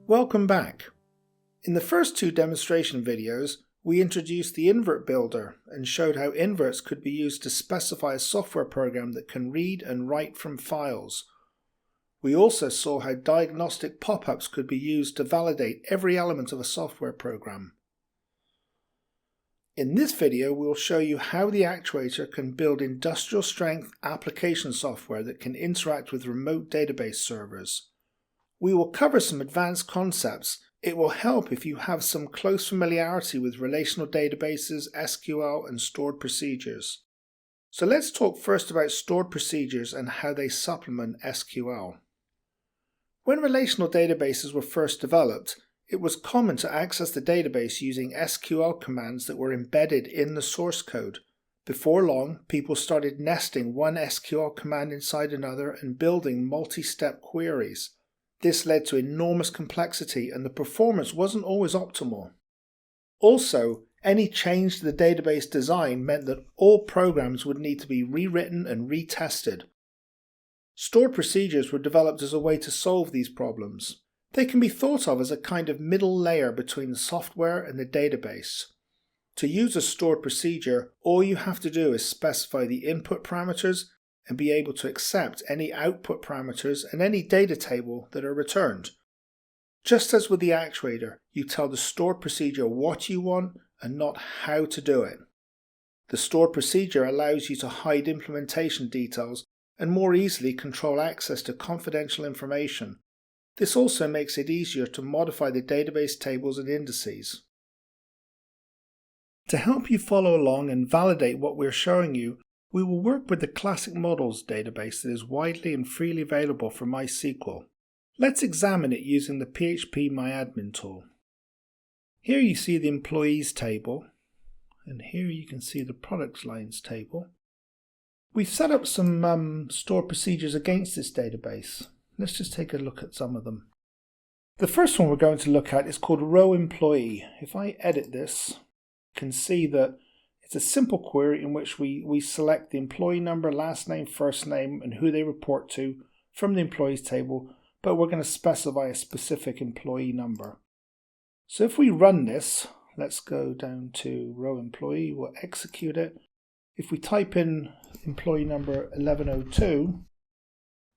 Welcome back. In the first two demonstration videos, we introduced the Invert Builder and showed how inverts could be used to specify a software program that can read and write from files. We also saw how diagnostic pop-ups could be used to validate every element of a software program. In this video, we'll show you how the actuator can build industrial-strength application software that can interact with remote database servers. We will cover some advanced concepts. It will help if you have some close familiarity with relational databases, SQL, and stored procedures. So let's talk first about stored procedures and how they supplement SQL. When relational databases were first developed, it was common to access the database using SQL commands that were embedded in the source code. Before long, people started nesting one SQL command inside another and building multi-step queries. This led to enormous complexity and the performance wasn't always optimal. Also, any change to the database design meant that all programs would need to be rewritten and retested. Stored procedures were developed as a way to solve these problems. They can be thought of as a kind of middle layer between the software and the database. To use a stored procedure, all you have to do is specify the input parameters and be able to accept any output parameters and any data table that are returned. Just as with the actuator, you tell the stored procedure what you want and not how to do it. The stored procedure allows you to hide implementation details and more easily control access to confidential information. This also makes it easier to modify the database tables and indices. To help you follow along and validate what we're showing you, we will work with the Classic Models database that is widely and freely available for MySQL. Let's examine it using the PHP MyAdmin tool. Here you see the employees table, and here you can see the products lines table. We've set up some stored procedures against this database. Let's just take a look at some of them. The first one we're going to look at is called row employee. If I edit this, you can see that it's a simple query in which we select the employee number, last name, first name, and who they report to from the employees table, but we're going to specify a specific employee number. So if we run this, let's go down to row employee, we'll execute it. If we type in employee number 1102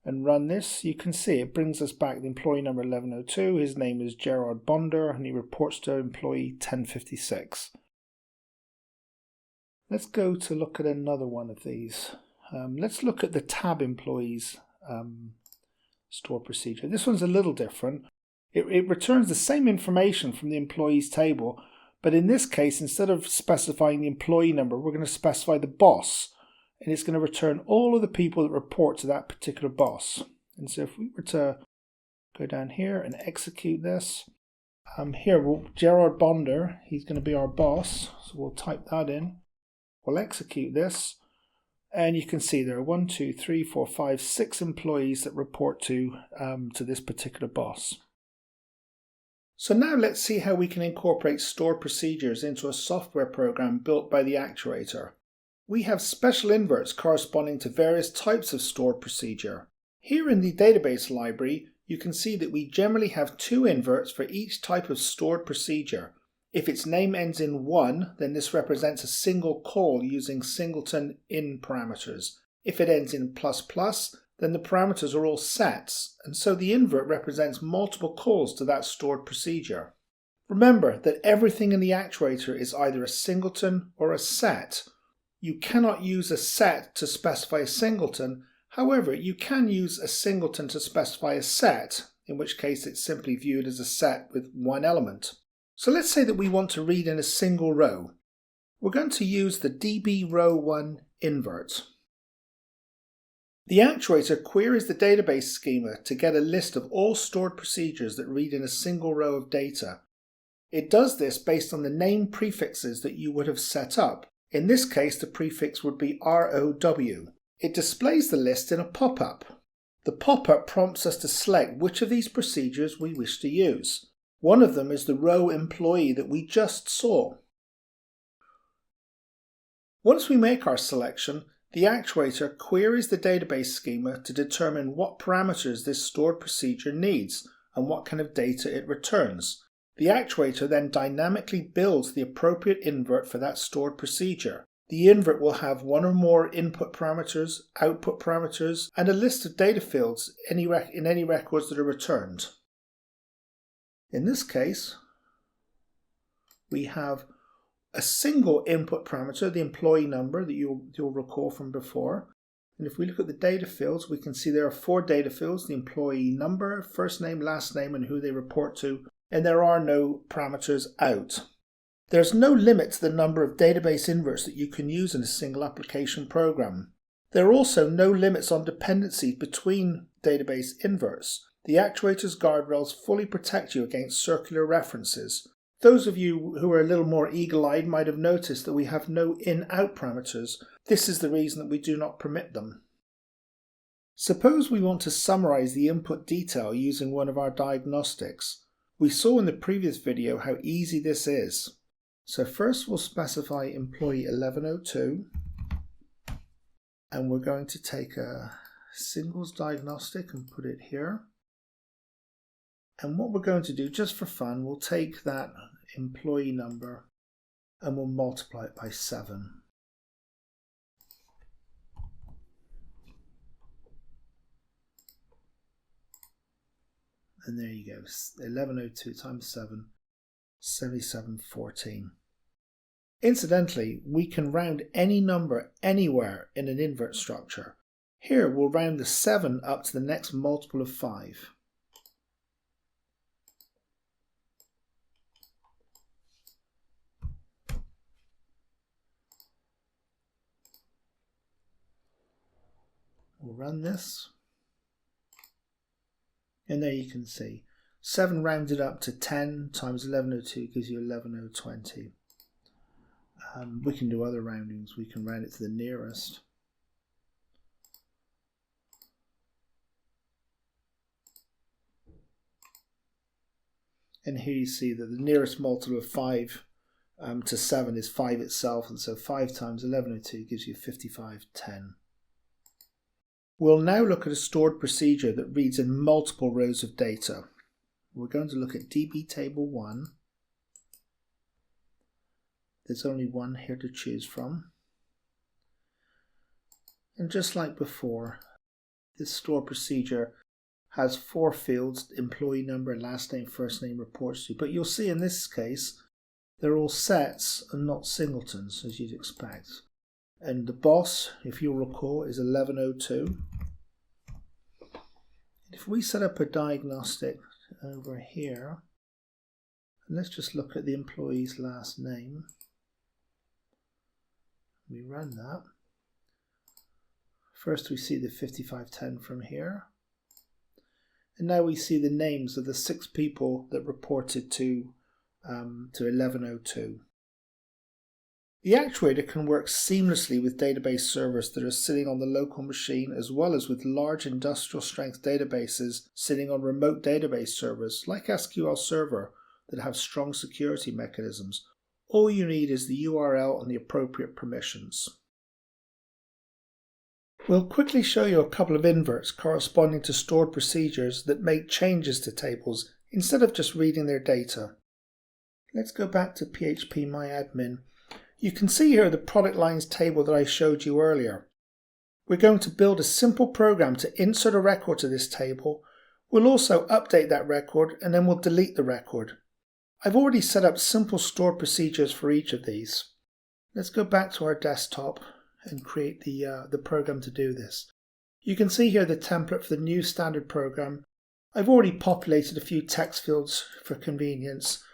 and run this, you can see it brings us back the employee number 1102. His name is Gerard Bonder and he reports to employee 1056. Let's go to look at another one of these. Let's look at the tab employees store procedure. This one's a little different. It returns the same information from the employees table, but in this case, instead of specifying the employee number, we're going to specify the boss, and it's going to return all of the people that report to that particular boss. And so if we were to go down here and execute this, Gerard Bonder, he's going to be our boss, so we'll type that in. We'll execute this, and you can see there are 6 employees that report to this particular boss. So now let's see how we can incorporate stored procedures into a software program built by the actuator. We have special inverts corresponding to various types of stored procedure. Here in the database library, you can see that we generally have 2 inverts for each type of stored procedure. If its name ends in 1, then this represents a single call using singleton in parameters. If it ends in ++, then the parameters are all sets, and so the invert represents multiple calls to that stored procedure. Remember that everything in the actuator is either a singleton or a set. You cannot use a set to specify a singleton, however, you can use a singleton to specify a set, in which case it's simply viewed as a set with one element. So let's say that we want to read in a single row. We're going to use the dbRow1 invert. The actuator queries the database schema to get a list of all stored procedures that read in a single row of data. It does this based on the name prefixes that you would have set up. In this case, the prefix would be ROW. It displays the list in a pop-up. The pop-up prompts us to select which of these procedures we wish to use. One of them is the row employee that we just saw. Once we make our selection, the actuator queries the database schema to determine what parameters this stored procedure needs, and what kind of data it returns. The actuator then dynamically builds the appropriate invert for that stored procedure. The invert will have one or more input parameters, output parameters, and a list of data fields in any records that are returned. In this case, we have a single input parameter, the employee number that you'll recall from before. And if we look at the data fields, we can see there are 4 data fields: the employee number, first name, last name, and who they report to. And there are no parameters out. There's no limit to the number of database inverts that you can use in a single application program. There are also no limits on dependencies between database inverts. The actuator's guardrails fully protect you against circular references. Those of you who are a little more eagle-eyed might have noticed that we have no in-out parameters. This is the reason that we do not permit them. Suppose we want to summarize the input detail using one of our diagnostics. We saw in the previous video how easy this is. So first we'll specify employee 1102, and we're going to take a singles diagnostic and put it here. And what we're going to do, just for fun, we'll take that employee number and we'll multiply it by 7. And there you go, 1102 times 7, 7714. Incidentally, we can round any number anywhere in an invert structure. Here we'll round the 7 up to the next multiple of 5. We'll run this. And there you can see 7 rounded up to 10 times 1102 gives you 11020. We can do other roundings. We can round it to the nearest. And here you see that the nearest multiple of 5 to 7 is 5 itself, and so 5 times 1102 gives you 5510. We'll now look at a stored procedure that reads in multiple rows of data. We're going to look at DB table 1. There's only one here to choose from. And just like before, this stored procedure has 4 fields: employee number, last name, first name, reports to. But you'll see in this case, they're all sets and not singletons, as you'd expect. And the boss, if you'll recall, is 1102. If we set up a diagnostic over here, and let's just look at the employee's last name. We run that. First we see the 5510 from here. And now we see the names of the 6 people that reported to 1102. The actuator can work seamlessly with database servers that are sitting on the local machine, as well as with large industrial strength databases sitting on remote database servers like SQL Server that have strong security mechanisms. All you need is the URL and the appropriate permissions. We'll quickly show you a couple of inverts corresponding to stored procedures that make changes to tables instead of just reading their data. Let's go back to phpMyAdmin. You can see here the product lines table that I showed you earlier. We're going to build a simple program to insert a record to this table. We'll also update that record, and then we'll delete the record. I've already set up simple stored procedures for each of these. Let's go back to our desktop and create the program to do this. You can see here the template for the new standard program. I've already populated a few text fields for convenience.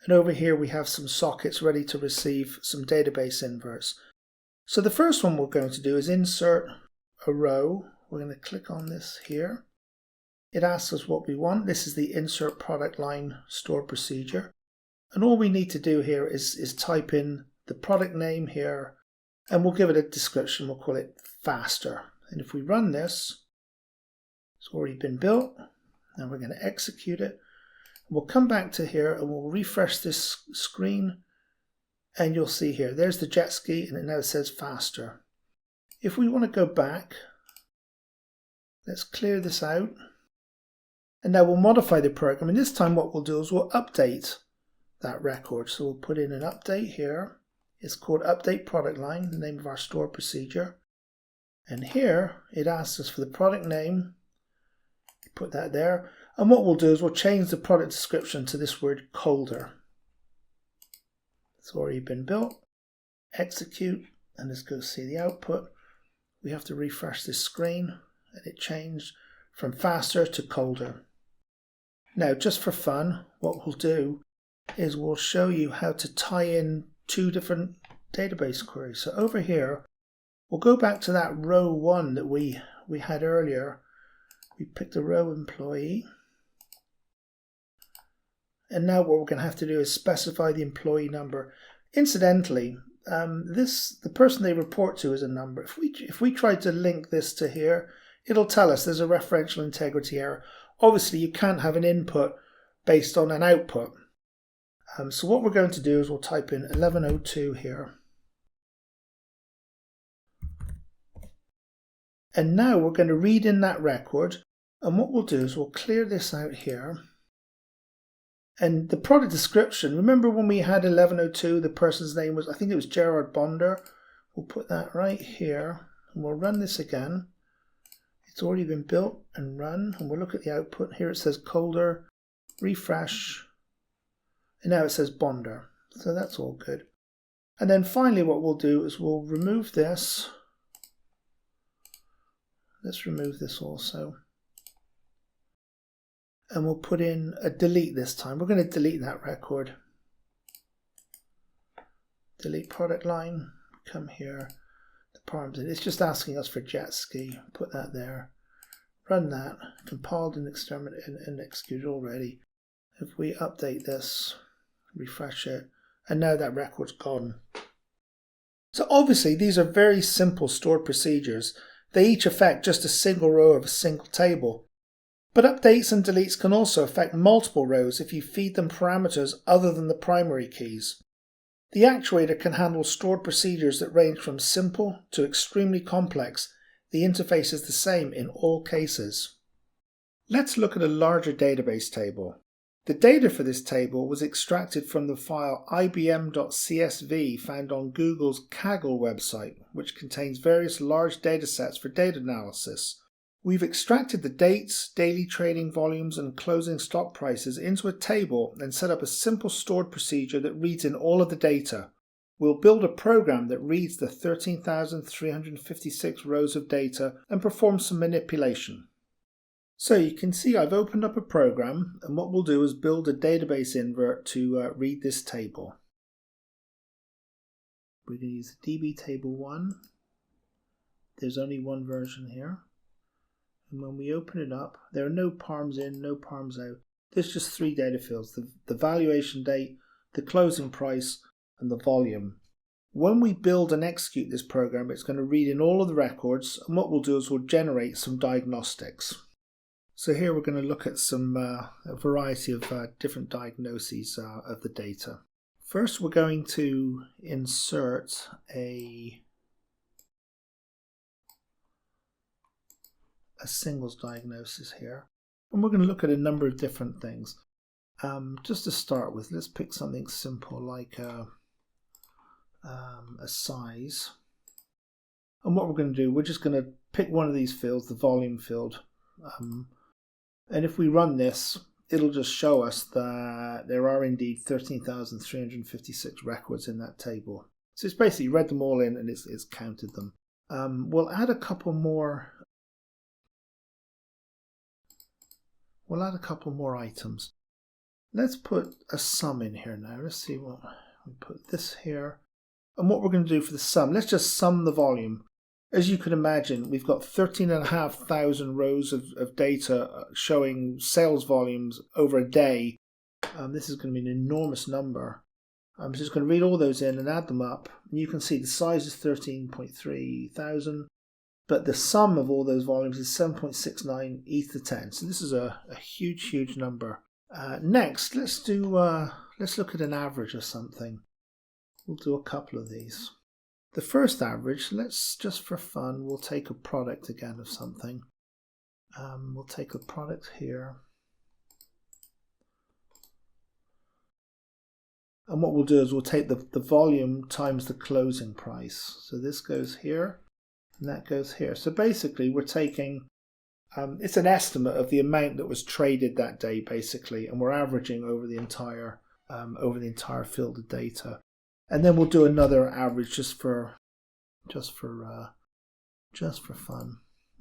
And over here we have some sockets ready to receive some database inverts. So the first one we're going to do is insert a row. We're going to click on this here. It asks us what we want. This is the insert product line stored procedure. And all we need to do here is type in the product name here, and we'll give it a description. We'll call it faster. And if we run this, it's already been built. Now we're going to execute it. We'll come back to here and we'll refresh this screen, and you'll see here, there's the jet ski, and it now says faster. If we want to go back, let's clear this out. And now we'll modify the program, and this time what we'll do is we'll update that record. So we'll put in an update here. It's called update product line, the name of our store procedure. And here it asks us for the product name. Put that there. And what we'll do is we'll change the product description to this word colder. It's already been built. Execute, and let's go see the output. We have to refresh this screen, and it changed from faster to colder. Now, just for fun, what we'll do is we'll show you how to tie in two different database queries. So over here, we'll go back to that row 1 that we had earlier. We picked a row employee. And now what we're going to have to do is specify the employee number. Incidentally, the person they report to is a number. If we try to link this to here, it'll tell us there's a referential integrity error. Obviously, you can't have an input based on an output. So what we're going to do is we'll type in 1102 here. And now we're going to read in that record. And what we'll do is we'll clear this out here. And the product description, remember when we had 1102, the person's name was, I think it was Gerard Bonder. We'll put that right here. And we'll run this again. It's already been built and run. And we'll look at the output. Here it says colder, refresh. And now it says Bonder. So that's all good. And then finally what we'll do is we'll remove this. Let's remove this also. And we'll put in a delete this time. We're going to delete that record. Delete product line. Come here. The params in. It's just asking us for jet ski. Put that there. Run that. Compiled and executed already. If we update this, refresh it, and now that record's gone. So obviously these are very simple stored procedures. They each affect just a single row of a single table. But updates and deletes can also affect multiple rows if you feed them parameters other than the primary keys. The actuator can handle stored procedures that range from simple to extremely complex. The interface is the same in all cases. Let's look at a larger database table. The data for this table was extracted from the file ibm.csv found on Google's Kaggle website, which contains various large datasets for data analysis. We've extracted the dates, daily trading volumes, and closing stock prices into a table and set up a simple stored procedure that reads in all of the data. We'll build a program that reads the 13,356 rows of data and performs some manipulation. So you can see I've opened up a program, and what we'll do is build a database invert to read this table. We're going to use the DB table 1. There's only one version here. And when we open it up, there are no params in, no params out. There's just 3 data fields, the valuation date, the closing price, and the volume. When we build and execute this program, it's going to read in all of the records, and what we'll do is we'll generate some diagnostics. So here we're going to look at some a variety of different diagnoses of the data. First, we're going to insert a singles diagnosis here, and we're going to look at a number of different things. Just to start with, let's pick something simple like a size, and what we're going to do, we're just going to pick one of these fields, the volume field, and if we run this, it'll just show us that there are indeed 13,356 records in that table. So it's basically read them all in and it's counted them. We'll add a couple more. We'll add a couple more items. Let's put a sum in here now. Let's see what we put this here. And what we're going to do for the sum, let's just sum the volume. As you can imagine, we've got 13,500 rows of data showing sales volumes over a day. This is going to be an enormous number. I'm just going to read all those in and add them up. And you can see the size is 13.3 thousand, but the sum of all those volumes is 7.69 e to the 10. So this is a huge, huge number. Next, let's look at an average of something. We'll do a couple of these. The first average, let's just for fun, we'll take a product again of something. We'll take a product here. And what we'll do is we'll take the volume times the closing price. So this goes here and that goes here. So basically we're taking, it's an estimate of the amount that was traded that day basically, and we're averaging over the entire field of data. And then we'll do another average just for fun.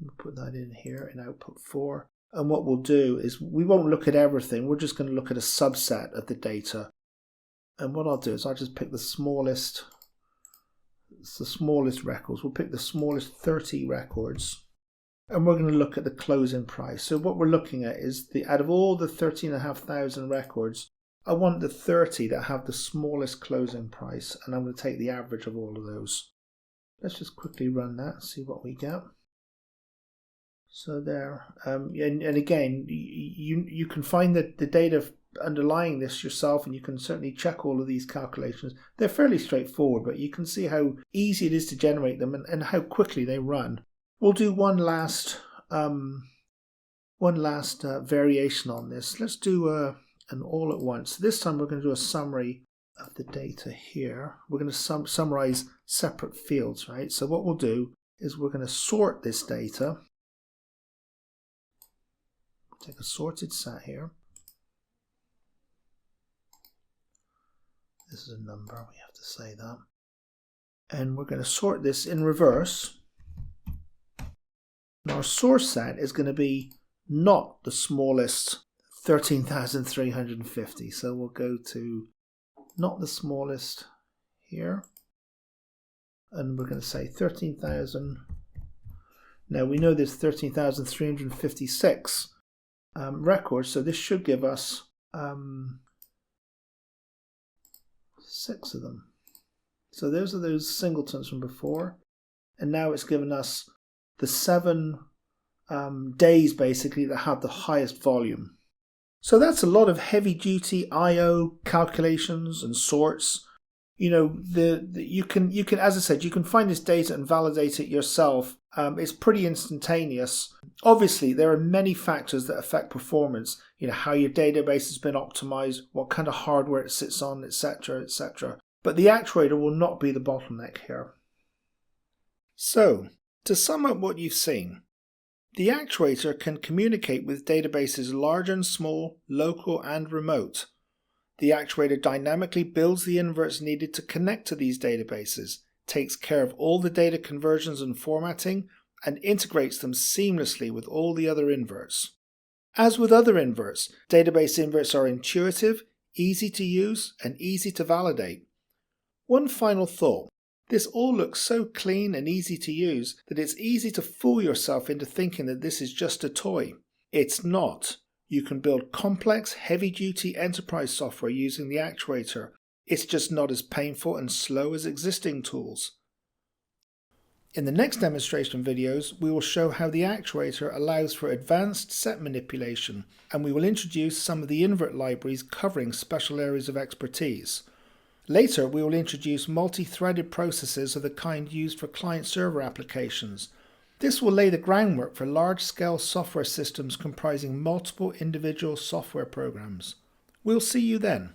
We'll put that in here in output 4. And what we'll do is we won't look at everything. We're just going to look at a subset of the data. And what I'll do is I'll just pick the smallest records. We'll pick the smallest 30 records. And we're going to look at the closing price. So what we're looking at is out of all the 13,500 records, I want the 30 that have the smallest closing price. And I'm going to take the average of all of those. Let's just quickly run that and see what we get. So there, and again, you can find the data underlying this yourself, and you can certainly check all of these calculations. They're fairly straightforward, but you can see how easy it is to generate them and how quickly they run. We'll do one last variation on this. Let's do an all at once. This time we're going to do a summary of the data here. We're going to summarize separate fields, right? So what we'll do is we're going to sort this data. Take a sorted set here. This is a number, we have to say that. And we're going to sort this in reverse. And our source set is going to be not the smallest 13,350. So we'll go to not the smallest here. And we're going to say 13,000. Now we know there's 13,356 records, so this should give us 6 of them. So those are those singletons from before, and now it's given us the 7 days basically that have the highest volume. So that's a lot of heavy duty I/O calculations and sorts. You know, you can as I said, you can find this data and validate it yourself. It's pretty instantaneous. Obviously, there are many factors that affect performance. You know, how your database has been optimized, what kind of hardware it sits on, etc., etc. But the actuator will not be the bottleneck here. So, to sum up what you've seen, the actuator can communicate with databases large and small, local and remote. The actuator dynamically builds the inverts needed to connect to these databases, takes care of all the data conversions and formatting, and integrates them seamlessly with all the other inverts. As with other inverts, database inverts are intuitive, easy to use, and easy to validate. One final thought. This all looks so clean and easy to use that it's easy to fool yourself into thinking that this is just a toy. It's not. You can build complex, heavy-duty enterprise software using the actuator. It's just not as painful and slow as existing tools. In the next demonstration videos, we will show how the actuator allows for advanced set manipulation, and we will introduce some of the invert libraries covering special areas of expertise. Later, we will introduce multi-threaded processes of the kind used for client-server applications. This will lay the groundwork for large-scale software systems comprising multiple individual software programs. We'll see you then.